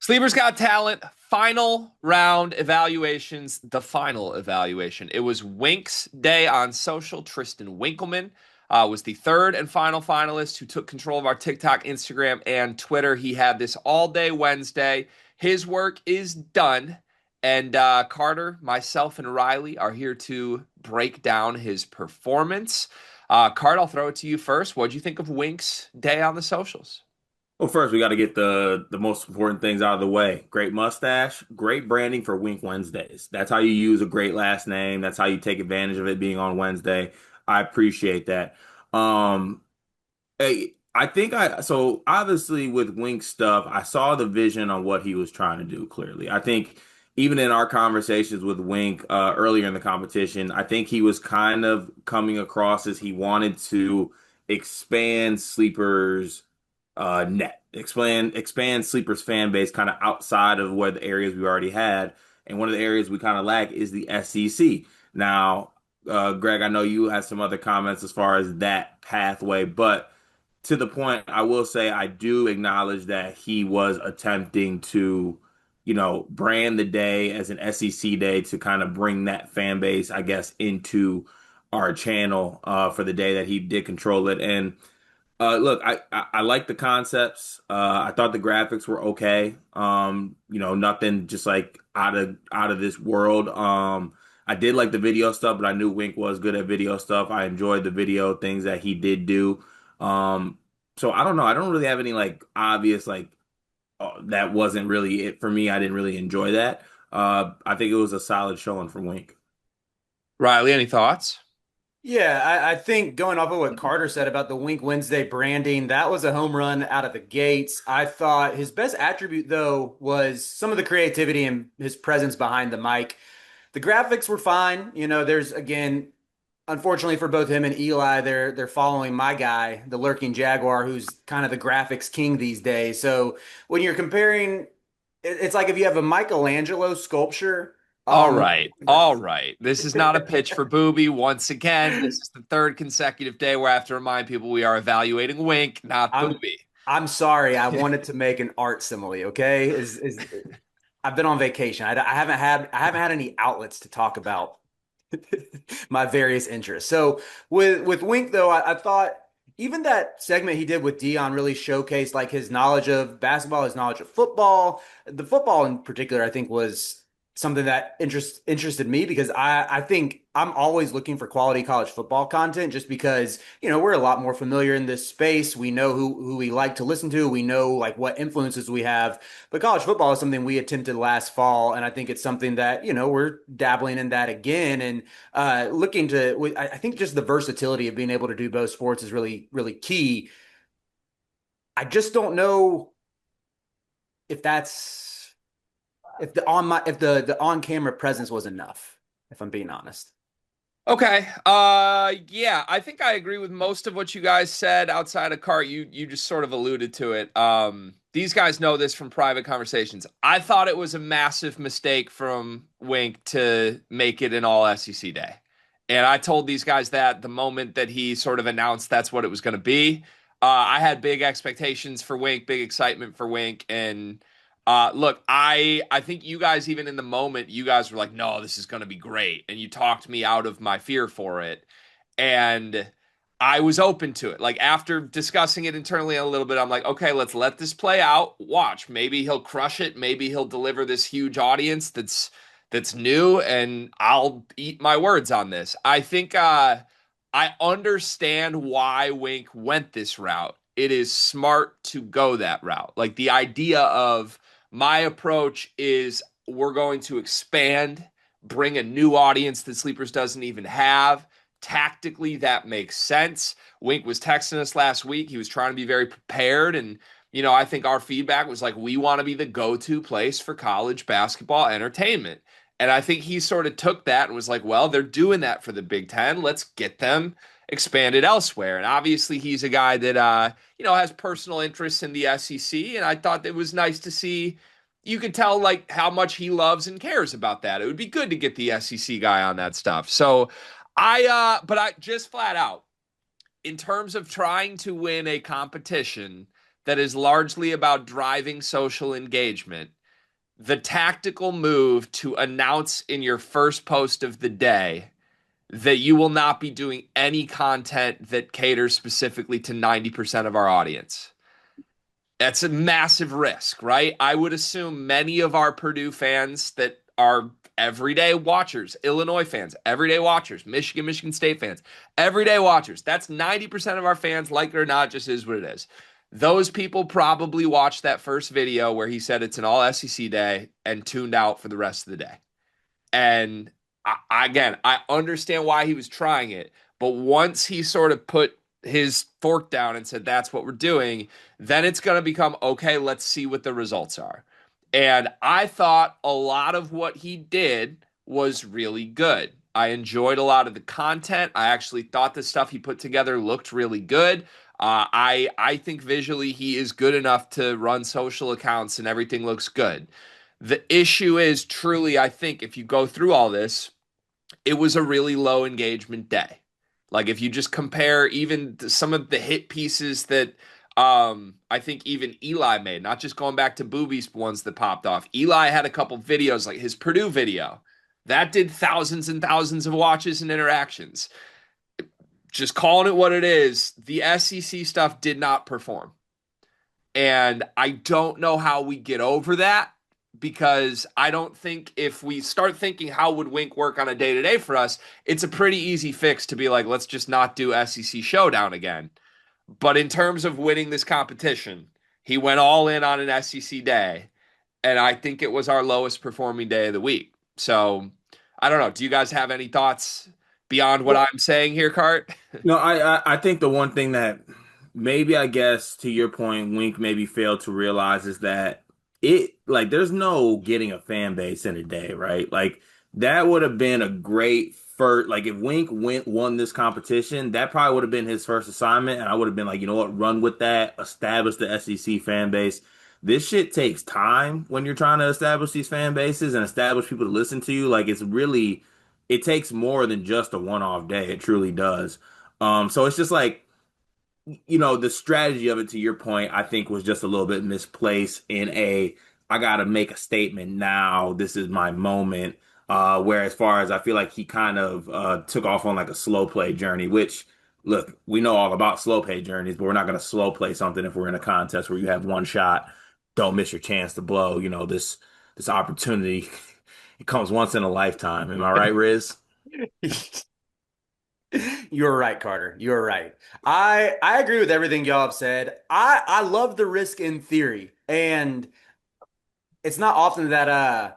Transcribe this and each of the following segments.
Sleepers Got Talent, final round evaluations, the final evaluation. It was Wink's day on social. Tristan Winkleman was the third and final finalist who took control of our TikTok, Instagram, and Twitter. He had this all day Wednesday. His work is done. And Carter, myself, and Riley are here to break down his performance. Carter, I'll throw it to you first. What did you think of Wink's day on the socials? Well, first we got to get the most important things out of the way. Great mustache, great branding for Wink Wednesdays. That's how you use a great last name. That's how you take advantage of it being on Wednesday. I appreciate that. Um, I think so obviously with Wink stuff, I saw the vision on what he was trying to do clearly. I think even in our conversations with Wink earlier in the competition, I think he was kind of coming across as he wanted to expand Sleepers net, expand Sleepers fan base kind of outside of where the areas we already had. And one of the areas we kind of lack is the SEC. Now, Greg, I know you had some other comments as far as that pathway, but to the point, I will say I do acknowledge that he was attempting to, brand the day as an SEC day to kind of bring that fan base, I guess, into our channel for the day that he did control it. And look, I like the concepts. I thought the graphics were okay. Nothing just like out of this world. I did like the video stuff, but I knew Wink was good at video stuff. I enjoyed the video things that he did do. Um, so I don't know. I don't really have any like obvious like that wasn't really it for me. I didn't really enjoy that. I think it was a solid showing from Wink. Riley, any thoughts? Yeah, I think going off of what Carter said about the Wink Wednesday branding, that was a home run out of the gates. I thought his best attribute, though, was some of the creativity and his presence behind the mic. The graphics were fine. There's again, unfortunately for both him and Eli, they're following my guy, the Lurking Jaguar, who's kind of the graphics king these days. So when you're comparing, it's like if you have a Michelangelo sculpture. All Um, right. All right. This is not a pitch for Booby. Once again, this is the third consecutive day where I have to remind people we are evaluating Wink, not I'm Booby. I'm sorry. I wanted to make an art simile. Okay, is I've been on vacation. I haven't had any outlets to talk about my various interests. So with Wink though, I thought even that segment he did with Dion really showcased like his knowledge of basketball, his knowledge of football. The football in particular, I think, was something that interested me because I think I'm always looking for quality college football content just because, we're a lot more familiar in this space. We know who we like to listen to. We know like what influences we have. But college football is something we attempted last fall, and I think it's something that, we're dabbling in that again and looking to I think just the versatility of being able to do both sports is really, really key. I just don't know if that's if the on camera presence was enough, if I'm being honest. Okay. Yeah, I think I agree with most of what you guys said outside of Cart. You just sort of alluded to it. These guys know this from private conversations. I thought it was a massive mistake from Wink to make it an all SEC day. And I told these guys that the moment that he sort of announced that's what it was going to be. I had big expectations for Wink, big excitement for Wink, and look, I think you guys even in the moment, you guys were like, "No, this is going to be great," and you talked me out of my fear for it, and I was open to it. Like after discussing it internally a little bit, I'm like, "Okay, let's let this play out. Watch, maybe he'll crush it. Maybe he'll deliver this huge audience that's new, and I'll eat my words on this." I think I understand why Wink went this route. It is smart to go that route. Like the idea of my approach is we're going to expand, bring a new audience that Sleepers doesn't even have. Tactically, that makes sense. Wink was texting us last week. He was trying to be very prepared. And, I think our feedback was like, we want to be the go to place for college basketball entertainment. And I think he sort of took that and was like, well, they're doing that for the Big Ten. Let's get them expanded elsewhere. And obviously, he's a guy that, has personal interests in the SEC. And I thought it was nice to see. You could tell like how much he loves and cares about that. It would be good to get the SEC guy on that stuff. So but I just flat out, in terms of trying to win a competition that is largely about driving social engagement, the tactical move to announce in your first post of the day that you will not be doing any content that caters specifically to 90% of our audience. That's a massive risk, right? I would assume many of our Purdue fans that are everyday watchers, Illinois fans, everyday watchers, Michigan State fans, everyday watchers. That's 90% of our fans, like it or not, just is what it is. Those people probably watched that first video where he said it's an all SEC day and tuned out for the rest of the day. And again, I understand why he was trying it, but once he sort of put his fork down and said, that's what we're doing, then it's going to become, okay, let's see what the results are. And I thought a lot of what he did was really good. I enjoyed a lot of the content. I actually thought the stuff he put together looked really good. I think visually he is good enough to run social accounts and everything looks good. The issue is truly, I think, if you go through all this, it was a really low engagement day. Like if you just compare even some of the hit pieces that I think even Eli made, not just going back to Booby's ones that popped off. Eli had a couple videos, like his Purdue video, that did thousands and thousands of watches and interactions. Just calling it what it is, the SEC stuff did not perform. And I don't know how we get over that because I don't think if we start thinking how would Wink work on a day to day for us, it's a pretty easy fix to be like, let's just not do SEC Showdown again. But in terms of winning this competition, he went all in on an SEC day. And I think it was our lowest performing day of the week. So I don't know. Do you guys have any thoughts beyond what Well, I'm saying here, Cart? no, I think the one thing that maybe I guess to your point, Wink maybe failed to realize is that it like there's no getting a fan base in a day, right? Like that would have been a great first like if Wink won this competition, that probably would have been his first assignment, and I would have been like, you know what, run with that, establish the SEC fan base. This shit takes time when you're trying to establish these fan bases and establish people to listen to you. Like it's really it takes more than just a one-off day. It truly does. So it's just like, the strategy of it, to your point, I think was just a little bit misplaced in I got to make a statement now. This is my moment. Where as far as I feel like he kind of took off on like a slow play journey, which look, we know all about slow play journeys, but we're not going to slow play something if we're in a contest where you have one shot. Don't miss your chance to blow. This opportunity, it comes once in a lifetime. Am I right, Riz? You're right, Carter. You're right. I agree with everything y'all have said. I love the risk in theory, and it's not often that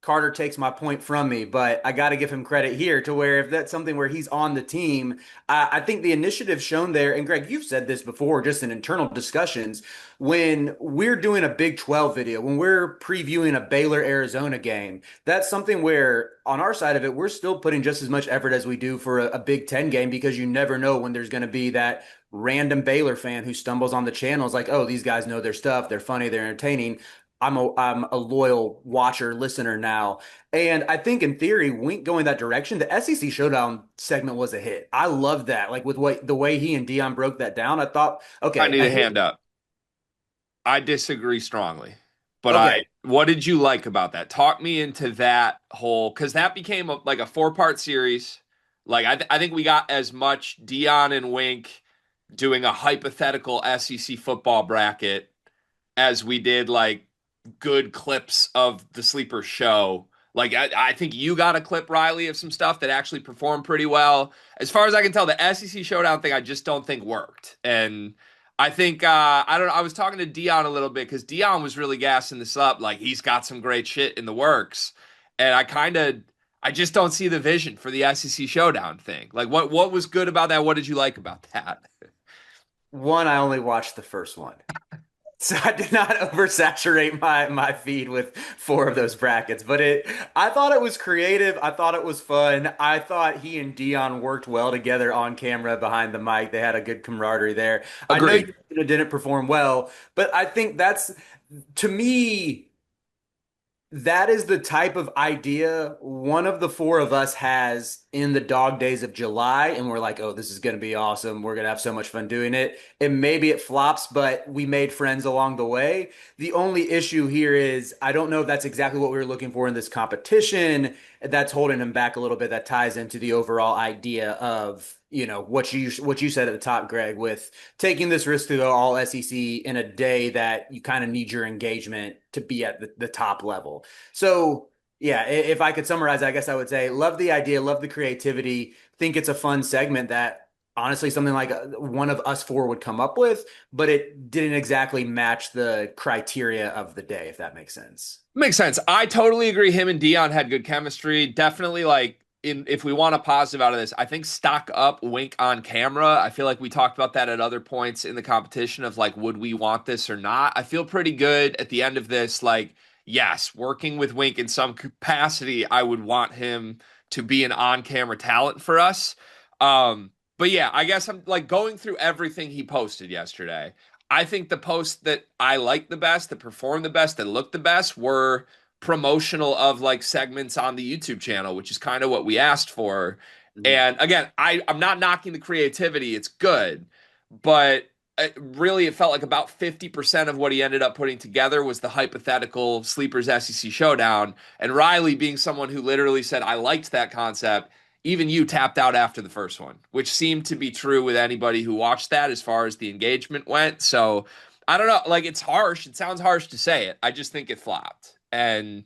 Carter takes my point from me, but I got to give him credit here to where if that's something where he's on the team, I think the initiative shown there, and Greg, you've said this before, just in internal discussions, when we're doing a Big 12 video, when we're previewing a Baylor Arizona game, that's something where on our side of it, we're still putting just as much effort as we do for a Big 10 game because you never know when there's going to be that random Baylor fan who stumbles on the channel. It's like, oh, these guys know their stuff. They're funny. They're entertaining. I'm a loyal watcher, listener now. And I think in theory, Wink going that direction, the SEC Showdown segment was a hit. I loved that. Like with the way he and Dion broke that down, I thought, I okay, need a a hit. hand up. I disagree strongly. But Okay. what did you like about that? Talk me into that whole, because that became like a four-part series. Like I think we got as much Dion and Wink doing a hypothetical SEC football bracket as we did like good clips of the sleeper show. Like I think you got a clip, Riley, of some stuff that actually performed pretty well. As far as I can tell, the SEC Showdown thing I just don't think worked. And I think I don't know. I was talking to Dion a little bit because Dion was really gassing this up. Like he's got some great shit in the works, and I just don't see the vision for the SEC Showdown thing. Like what was good about that? What did you like about that? One, I only watched the first one. So I did not oversaturate my feed with four of those brackets, but I thought it was creative. I thought it was fun. I thought he and Dion worked well together on camera behind the mic. They had a good camaraderie there. I know Agreed. you didn't perform well, but I think that's to me that is the type of idea one of the four of us has in the dog days of July and we're like, oh, this is going to be awesome. We're going to have so much fun doing it. And maybe it flops, but we made friends along the way. The only issue here is I don't know if that's exactly what we were looking for in this competition. That's holding him back a little bit. That ties into the overall idea of, what you said at the top, Greg, with taking this risk to the all SEC in a day that you kind of need your engagement to be at the top level. So yeah, if I could summarize, I guess I would say love the idea, love the creativity, think it's a fun segment that honestly something like one of us four would come up with, but it didn't exactly match the criteria of the day, if that makes sense. Makes sense. I totally agree. Him and Dion had good chemistry. Definitely, like if we want a positive out of this, I think stock up Wink on camera. I feel like we talked about that at other points in the competition of like, would we want this or not? I feel pretty good at the end of this. Like, yes, working with Wink in some capacity, I would want him to be an on-camera talent for us. But yeah, I guess I'm like going through everything he posted yesterday. I think the posts that I liked the best, that performed the best, that looked the best were promotional of like segments on the YouTube channel, which is kind of what we asked for. Mhm. And again, I'm not knocking the creativity, it's good, but it felt like about 50% of what he ended up putting together was the hypothetical Sleepers SEC Showdown. And Riley, being someone who literally said, I liked that concept, even you tapped out after the first one, which seemed to be true with anybody who watched that as far as the engagement went. So I don't know. Like, it's harsh. It sounds harsh to say it. I just think it flopped. And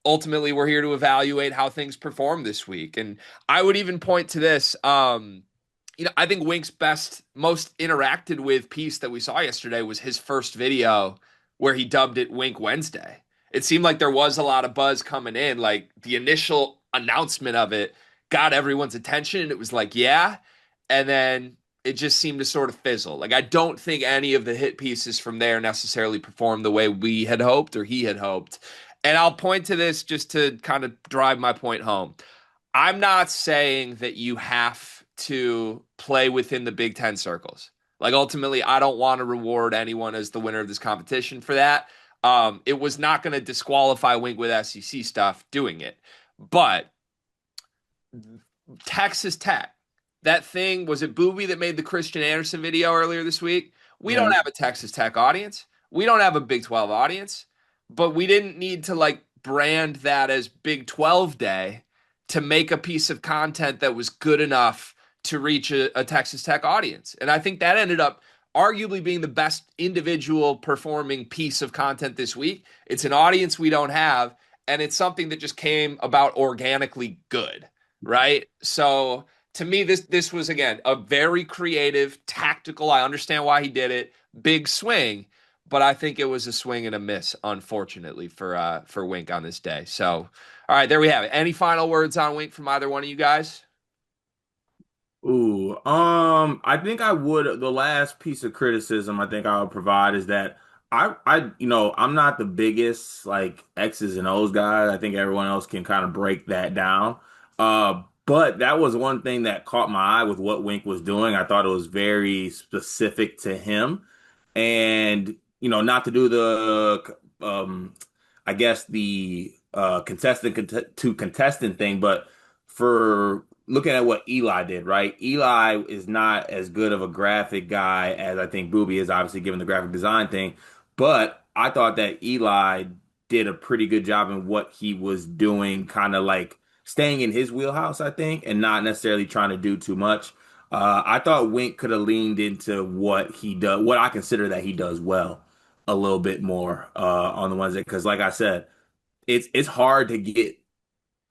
ultimately, we're here to evaluate how things perform this week. And I would even point to this. I think Wink's best, most interacted with piece that we saw yesterday was his first video where he dubbed it Wink Wednesday. It seemed like there was a lot of buzz coming in. Like the initial announcement of it got everyone's attention, and it was like, yeah. And then it just seemed to sort of fizzle. Like I don't think any of the hit pieces from there necessarily performed the way we had hoped or he had hoped. And I'll point to this just to kind of drive my point home. I'm not saying that you have to play within the Big Ten circles. Like ultimately, I don't want to reward anyone as the winner of this competition for that. It was not going to disqualify Wink with SEC stuff doing it, but Texas Tech, that thing was it Booby that made the Christian Anderson video earlier this week? We don't Yeah. have a Texas Tech audience. We don't have a Big 12 audience, but we didn't need to like brand that as Big 12 Day to make a piece of content that was good enough to reach a Texas Tech audience. And I think that ended up arguably being the best individual performing piece of content this week. It's an audience we don't have, and it's something that just came about organically good, right? So to me, this was again a very creative, tactical. I understand why he did it. Big swing, but I think it was a swing and a miss, unfortunately, for Wink on this day. So, all right, there we have it. Any final words on Wink from either one of you guys? Ooh, I think I would. The last piece of criticism I think I would provide is that I'm not the biggest like X's and O's guy. I think everyone else can kind of break that down. But that was one thing that caught my eye with what Wink was doing. I thought it was very specific to him, and not to do I guess the to contestant thing, but for looking at what Eli did, right? Eli is not as good of a graphic guy as I think Booby is, obviously, given the graphic design thing. But I thought that Eli did a pretty good job in what he was doing, kind of like staying in his wheelhouse, I think, and not necessarily trying to do too much. I thought Wink could have leaned into what he does, what I consider that he does well, a little bit more on the ones that, because like I said, it's hard to get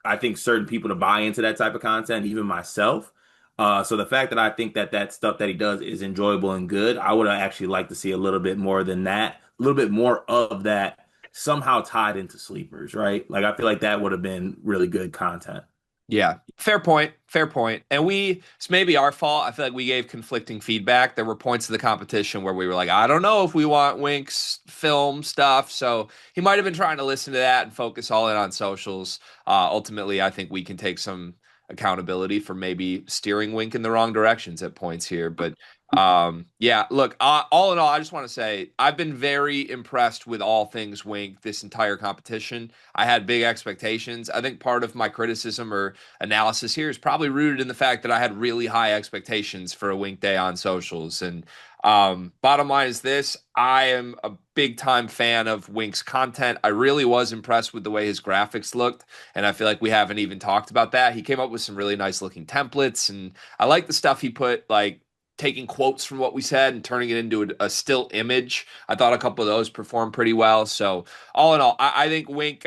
I think certain people to buy into that type of content, even myself. So the fact that I think that that stuff that he does is enjoyable and good, I would actually like to see a little bit more than that, a little bit more of that somehow tied into sleepers, right? Like I feel like that would have been really good content. Yeah, fair point. Fair point. And it's maybe our fault. I feel like we gave conflicting feedback. There were points of the competition where we were like, I don't know if we want Wink's film stuff. So he might have been trying to listen to that and focus all in on socials. Ultimately, I think we can take some accountability for maybe steering Wink in the wrong directions at points here. But Yeah, look, all in all, I just want to say I've been very impressed with all things Wink this entire competition. I had big expectations. I think part of my criticism or analysis here is probably rooted in the fact that I had really high expectations for a Wink day on socials. And bottom line is this: I am a big time fan of Wink's content. I really was impressed with the way his graphics looked, and I feel like we haven't even talked about that. He came up with some really nice looking templates, and I like the stuff he put like taking quotes from what we said and turning it into a still image. I thought a couple of those performed pretty well. So all in all, I think Wink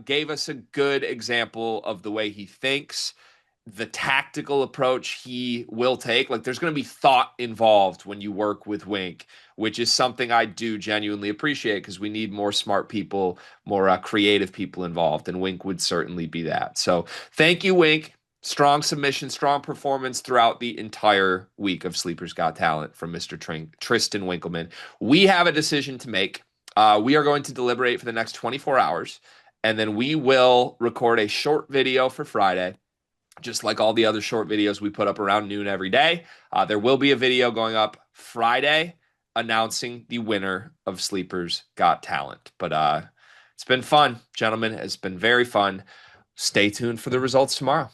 gave us a good example of the way he thinks, the tactical approach he will take. Like there's going to be thought involved when you work with Wink, which is something I do genuinely appreciate because we need more smart people, more creative people involved, and Wink would certainly be that. So thank you, Wink. Strong submission, strong performance throughout the entire week of Sleepers Got Talent from Mr. Tristan Winkleman. We have a decision to make. We are going to deliberate for the next 24 hours, and then we will record a short video for Friday, just like all the other short videos we put up around noon every day. There will be a video going up Friday announcing the winner of Sleepers Got Talent. But it's been fun, gentlemen. It's been very fun. Stay tuned for the results tomorrow.